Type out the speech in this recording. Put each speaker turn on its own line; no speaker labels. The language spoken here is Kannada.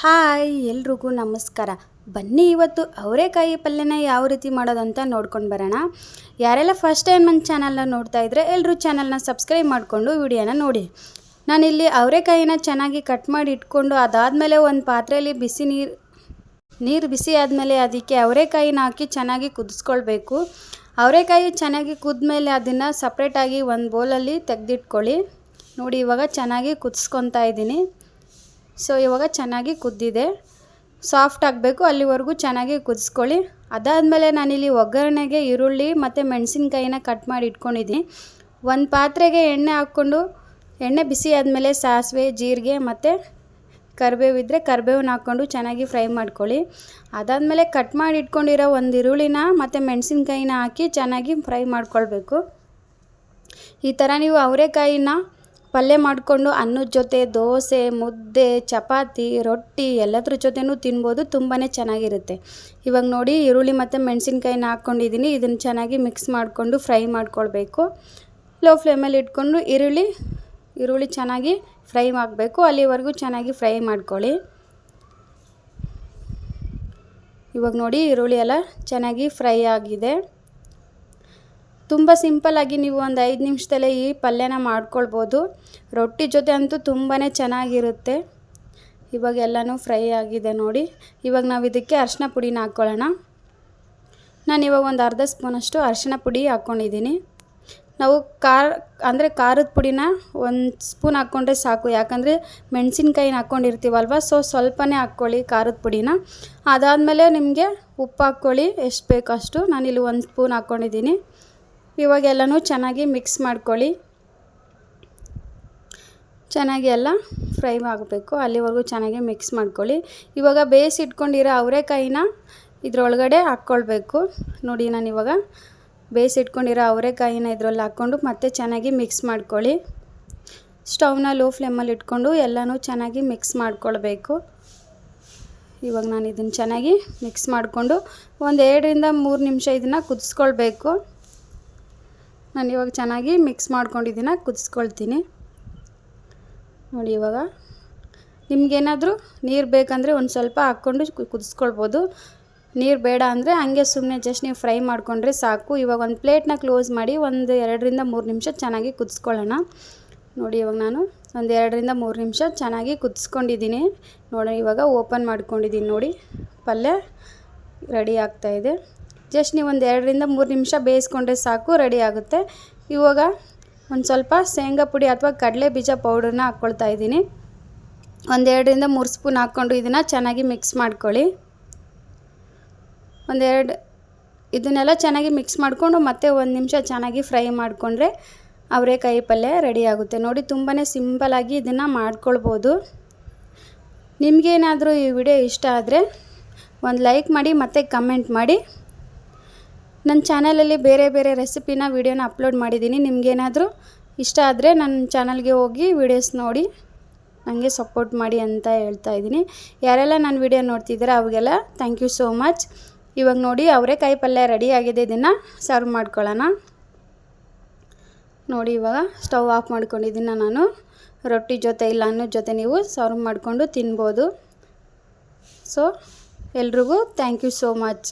ಹಾಯ್ ಎಲ್ರಿಗೂ ನಮಸ್ಕಾರ. ಬನ್ನಿ ಇವತ್ತು ಅವರೆಕಾಯಿ ಪಲ್ಯನ ಯಾವ ರೀತಿ ಮಾಡೋದಂತ ನೋಡ್ಕೊಂಡು ಬರೋಣ. ಯಾರೆಲ್ಲ ಫಸ್ಟ್ ಟೈಮ್ ನನ್ನ ಚಾನಲ್ನ ನೋಡ್ತಾ ಇದ್ದರೆ ಎಲ್ಲರೂ ಚಾನಲ್ನ ಸಬ್ಸ್ಕ್ರೈಬ್ ಮಾಡಿಕೊಂಡು ವಿಡಿಯೋನ ನೋಡಿ. ನಾನಿಲ್ಲಿ ಅವರೆಕಾಯಿನ ಚೆನ್ನಾಗಿ ಕಟ್ ಮಾಡಿ ಇಟ್ಕೊಂಡು ಅದಾದಮೇಲೆ ಒಂದು ಪಾತ್ರೆಯಲ್ಲಿ ನೀರು ಬಿಸಿ ಆದಮೇಲೆ ಅದಕ್ಕೆ ಅವರೆಕಾಯಿನ ಹಾಕಿ ಚೆನ್ನಾಗಿ ಕುದಿಸ್ಕೊಳ್ಬೇಕು. ಅವರೆಕಾಯಿ ಚೆನ್ನಾಗಿ ಕುದ್ಮೇಲೆ ಅದನ್ನು ಸಪ್ರೇಟಾಗಿ ಒಂದು ಬೌಲಲ್ಲಿ ತೆಗೆದಿಟ್ಕೊಳ್ಳಿ. ನೋಡಿ ಇವಾಗ ಚೆನ್ನಾಗಿ ಕುದಿಸ್ಕೊತಾ ಇದ್ದೀನಿ. ಸೊ ಇವಾಗ ಚೆನ್ನಾಗಿ ಕುದ್ದಿದೆ, ಸಾಫ್ಟ್ ಆಗಬೇಕು, ಅಲ್ಲಿವರೆಗೂ ಚೆನ್ನಾಗಿ ಕುದಿಸ್ಕೊಳ್ಳಿ. ಅದಾದಮೇಲೆ ನಾನಿಲ್ಲಿ ಒಗ್ಗರಣೆಗೆ ಈರುಳ್ಳಿ ಮತ್ತು ಮೆಣಸಿನ್ಕಾಯಿನ ಕಟ್ ಮಾಡಿ ಇಟ್ಕೊಂಡಿದ್ದೀನಿ. ಒಂದು ಪಾತ್ರೆಗೆ ಎಣ್ಣೆ ಹಾಕ್ಕೊಂಡು ಎಣ್ಣೆ ಬಿಸಿ ಆದಮೇಲೆ ಸಾಸಿವೆ, ಜೀರಿಗೆ ಮತ್ತು ಕರಿಬೇವಿದ್ದರೆ ಕರಿಬೇವನ್ನ ಹಾಕ್ಕೊಂಡು ಚೆನ್ನಾಗಿ ಫ್ರೈ ಮಾಡ್ಕೊಳ್ಳಿ. ಅದಾದಮೇಲೆ ಕಟ್ ಮಾಡಿ ಇಟ್ಕೊಂಡಿರೋ ಒಂದು ಈರುಳ್ಳಿನ ಮತ್ತು ಮೆಣಸಿನ್ಕಾಯಿನ ಹಾಕಿ ಚೆನ್ನಾಗಿ ಫ್ರೈ ಮಾಡ್ಕೊಳ್ಬೇಕು. ಈ ಥರ ನೀವು ಅವರೆಕಾಯಿನ ಪಲ್ಯ ಮಾಡಿಕೊಂಡು ಅನ್ನದ ಜೊತೆ, ದೋಸೆ, ಮುದ್ದೆ, ಚಪಾತಿ, ರೊಟ್ಟಿ ಎಲ್ಲದ್ರ ಜೊತೆನೂ ತಿನ್ಬೋದು, ತುಂಬಾ ಚೆನ್ನಾಗಿರುತ್ತೆ. ಇವಾಗ ನೋಡಿ ಈರುಳ್ಳಿ ಮತ್ತು ಮೆಣಸಿನ್ಕಾಯಿನ ಹಾಕ್ಕೊಂಡಿದ್ದೀನಿ. ಇದನ್ನು ಚೆನ್ನಾಗಿ ಮಿಕ್ಸ್ ಮಾಡಿಕೊಂಡು ಫ್ರೈ ಮಾಡ್ಕೊಳ್ಬೇಕು. ಲೋ ಫ್ಲೇಮಲ್ಲಿ ಇಟ್ಕೊಂಡು ಈರುಳ್ಳಿ ಚೆನ್ನಾಗಿ ಫ್ರೈ ಮಾಡಬೇಕು, ಅಲ್ಲಿವರೆಗೂ ಚೆನ್ನಾಗಿ ಫ್ರೈ ಮಾಡ್ಕೊಳ್ಳಿ. ಇವಾಗ ನೋಡಿ ಈರುಳ್ಳಿ ಎಲ್ಲ ಚೆನ್ನಾಗಿ ಫ್ರೈ ಆಗಿದೆ. ತುಂಬ ಸಿಂಪಲ್ಲಾಗಿ ನೀವು ಒಂದು 5 ನಿಮಿಷದಲ್ಲೇ ಈ ಪಲ್ಯನ ಮಾಡ್ಕೊಳ್ಬೋದು. ರೊಟ್ಟಿ ಜೊತೆ ಅಂತೂ ತುಂಬಾ ಚೆನ್ನಾಗಿರುತ್ತೆ. ಇವಾಗ ಎಲ್ಲನೂ ಫ್ರೈ ಆಗಿದೆ ನೋಡಿ. ಇವಾಗ ನಾವು ಇದಕ್ಕೆ ಅರಿಶಿನ ಪುಡಿನ ಹಾಕ್ಕೊಳ್ಳೋಣ. ನಾನಿವಾಗ ಒಂದು ಅರ್ಧ ಸ್ಪೂನಷ್ಟು ಅರಿಶಿನ ಪುಡಿ ಹಾಕ್ಕೊಂಡಿದ್ದೀನಿ. ನಾವು ಖಾರದ ಪುಡಿನ 1 ಸ್ಪೂನ್ ಹಾಕ್ಕೊಂಡ್ರೆ ಸಾಕು, ಯಾಕಂದರೆ ಮೆಣಸಿನ್ಕಾಯಿನ ಹಾಕ್ಕೊಂಡಿರ್ತೀವಲ್ವ, ಸೊ ಸ್ವಲ್ಪನೇ ಹಾಕ್ಕೊಳ್ಳಿ ಖಾರದ ಪುಡಿನ. ಅದಾದಮೇಲೆ ನಿಮಗೆ ಉಪ್ಪು ಹಾಕ್ಕೊಳ್ಳಿ ಎಷ್ಟು ಬೇಕಷ್ಟು. ನಾನಿಲ್ಲಿ 1 ಸ್ಪೂನ್ ಹಾಕ್ಕೊಂಡಿದ್ದೀನಿ. ಇವಾಗ ಎಲ್ಲನೂ ಚೆನ್ನಾಗಿ ಮಿಕ್ಸ್ ಮಾಡ್ಕೊಳ್ಳಿ. ಚೆನ್ನಾಗಿ ಎಲ್ಲ ಫ್ರೈ ಆಗಬೇಕು, ಅಲ್ಲಿವರೆಗೂ ಚೆನ್ನಾಗಿ ಮಿಕ್ಸ್ ಮಾಡ್ಕೊಳ್ಳಿ. ಇವಾಗ ಬೇಯಿಸಿಟ್ಕೊಂಡಿರೋ ಅವರೆಕಾಯಿನ ಇದರೊಳಗಡೆ ಹಾಕ್ಕೊಳ್ಬೇಕು. ನೋಡಿ ನಾನಿವಾಗ ಬೇಯಿಸಿಟ್ಕೊಂಡಿರೋ ಅವರೆಕಾಯಿನ ಇದರಲ್ಲಿ ಹಾಕ್ಕೊಂಡು ಮತ್ತೆ ಚೆನ್ನಾಗಿ ಮಿಕ್ಸ್ ಮಾಡ್ಕೊಳ್ಳಿ. ಸ್ಟವ್ನ ಲೋ ಫ್ಲೇಮಲ್ಲಿ ಇಟ್ಕೊಂಡು ಎಲ್ಲನೂ ಚೆನ್ನಾಗಿ ಮಿಕ್ಸ್ ಮಾಡ್ಕೊಳ್ಬೇಕು. ಇವಾಗ ನಾನು ಇದನ್ನು ಚೆನ್ನಾಗಿ ಮಿಕ್ಸ್ ಮಾಡಿಕೊಂಡು ಒಂದು 2ರಿಂದ 3 ನಿಮಿಷ ಇದನ್ನು ಕುದಿಸ್ಕೊಳ್ಬೇಕು. ನಾನು ಇವಾಗ ಚೆನ್ನಾಗಿ ಮಿಕ್ಸ್ ಮಾಡ್ಕೊಂಡಿದ್ದೀನಿ, ಕುದಿಸ್ಕೊಳ್ತೀನಿ. ನೋಡಿ ಇವಾಗ ನಿಮಗೇನಾದರೂ ನೀರು ಬೇಕಂದರೆ ಒಂದು ಸ್ವಲ್ಪ ಹಾಕ್ಕೊಂಡು ಕುದಿಸ್ಕೊಳ್ಬೋದು. ನೀರು ಬೇಡ ಅಂದರೆ ಹಂಗೆ ಸುಮ್ಮನೆ ಜಸ್ಟ್ ನೀವು ಫ್ರೈ ಮಾಡಿಕೊಂಡ್ರೆ ಸಾಕು. ಇವಾಗ ಒಂದು ಪ್ಲೇಟ್ನ ಕ್ಲೋಸ್ ಮಾಡಿ ಒಂದು 2ರಿಂದ 3 ನಿಮಿಷ ಚೆನ್ನಾಗಿ ಕುದಿಸ್ಕೊಳ್ಳೋಣ. ನೋಡಿ ಇವಾಗ ನಾನು ಒಂದು 2ರಿಂದ 3 ನಿಮಿಷ ಚೆನ್ನಾಗಿ ಕುದಿಸ್ಕೊಂಡಿದ್ದೀನಿ. ನೋಡಿ ಇವಾಗ ಓಪನ್ ಮಾಡ್ಕೊಂಡಿದ್ದೀನಿ. ನೋಡಿ ಪಲ್ಯ ರೆಡಿ ಆಗ್ತಾಯಿದೆ. ಜಸ್ಟ್ ನೀವು ಒಂದು 2ರಿಂದ 3 ನಿಮಿಷ ಬೇಯಿಸ್ಕೊಂಡ್ರೆ ಸಾಕು, ರೆಡಿ ಆಗುತ್ತೆ. ಇವಾಗ ಒಂದು ಸ್ವಲ್ಪ ಶೇಂಗಾ ಪುಡಿ ಅಥವಾ ಕಡಲೆ ಬೀಜ ಪೌಡರ್ನ ಹಾಕ್ಕೊಳ್ತಾ ಇದ್ದೀನಿ. ಒಂದು 2ರಿಂದ 3 ಸ್ಪೂನ್ ಹಾಕ್ಕೊಂಡು ಇದನ್ನು ಚೆನ್ನಾಗಿ ಮಿಕ್ಸ್ ಮಾಡ್ಕೊಳ್ಳಿ. ಇದನ್ನೆಲ್ಲ ಚೆನ್ನಾಗಿ ಮಿಕ್ಸ್ ಮಾಡಿಕೊಂಡು ಮತ್ತೆ 1 ನಿಮಿಷ ಚೆನ್ನಾಗಿ ಫ್ರೈ ಮಾಡಿಕೊಂಡ್ರೆ ಅವರೆಕಾಯಿ ಪಲ್ಯ ರೆಡಿ ಆಗುತ್ತೆ. ನೋಡಿ ತುಂಬಾ ಸಿಂಪಲಾಗಿ ಇದನ್ನು ಮಾಡ್ಕೊಳ್ಬೋದು. ನಿಮಗೇನಾದರೂ ಈ ವಿಡಿಯೋ ಇಷ್ಟ ಆದರೆ ಒಂದು ಲೈಕ್ ಮಾಡಿ ಮತ್ತು ಕಮೆಂಟ್ ಮಾಡಿ. ನನ್ನ ಚಾನಲಲ್ಲಿ ಬೇರೆ ಬೇರೆ ರೆಸಿಪಿನ ವಿಡಿಯೋನ ಅಪ್ಲೋಡ್ ಮಾಡಿದ್ದೀನಿ. ನಿಮಗೇನಾದರೂ ಇಷ್ಟ ಆದರೆ ನನ್ನ ಚಾನಲ್ಗೆ ಹೋಗಿ ವಿಡಿಯೋಸ್ ನೋಡಿ ನನಗೆ ಸಪೋರ್ಟ್ ಮಾಡಿ ಅಂತ ಹೇಳ್ತಾ ಇದ್ದೀನಿ. ಯಾರೆಲ್ಲ ನನ್ನ ವಿಡಿಯೋ ನೋಡ್ತಿದ್ದೀರಾ ಅವ್ರಿಗೆಲ್ಲ ಥ್ಯಾಂಕ್ ಯು ಸೋ ಮಚ್. ಇವಾಗ ನೋಡಿ ಅವರೆಕಾಯಿ ಪಲ್ಯ ರೆಡಿ ಆಗಿದೆ. ಇದನ್ನು ಸರ್ವ್ ಮಾಡ್ಕೊಳ್ಳೋಣ. ನೋಡಿ ಇವಾಗ ಸ್ಟವ್ ಆಫ್ ಮಾಡ್ಕೊಂಡಿದ್ದೀನಿ ನಾನು. ರೊಟ್ಟಿ ಜೊತೆ ಇಲ್ಲ ಅನ್ನದ ಜೊತೆ ನೀವು ಸರ್ವ್ ಮಾಡಿಕೊಂಡು ತಿನ್ಬೋದು. ಸೊ ಎಲ್ರಿಗೂ ಥ್ಯಾಂಕ್ ಯು ಸೋ ಮಚ್.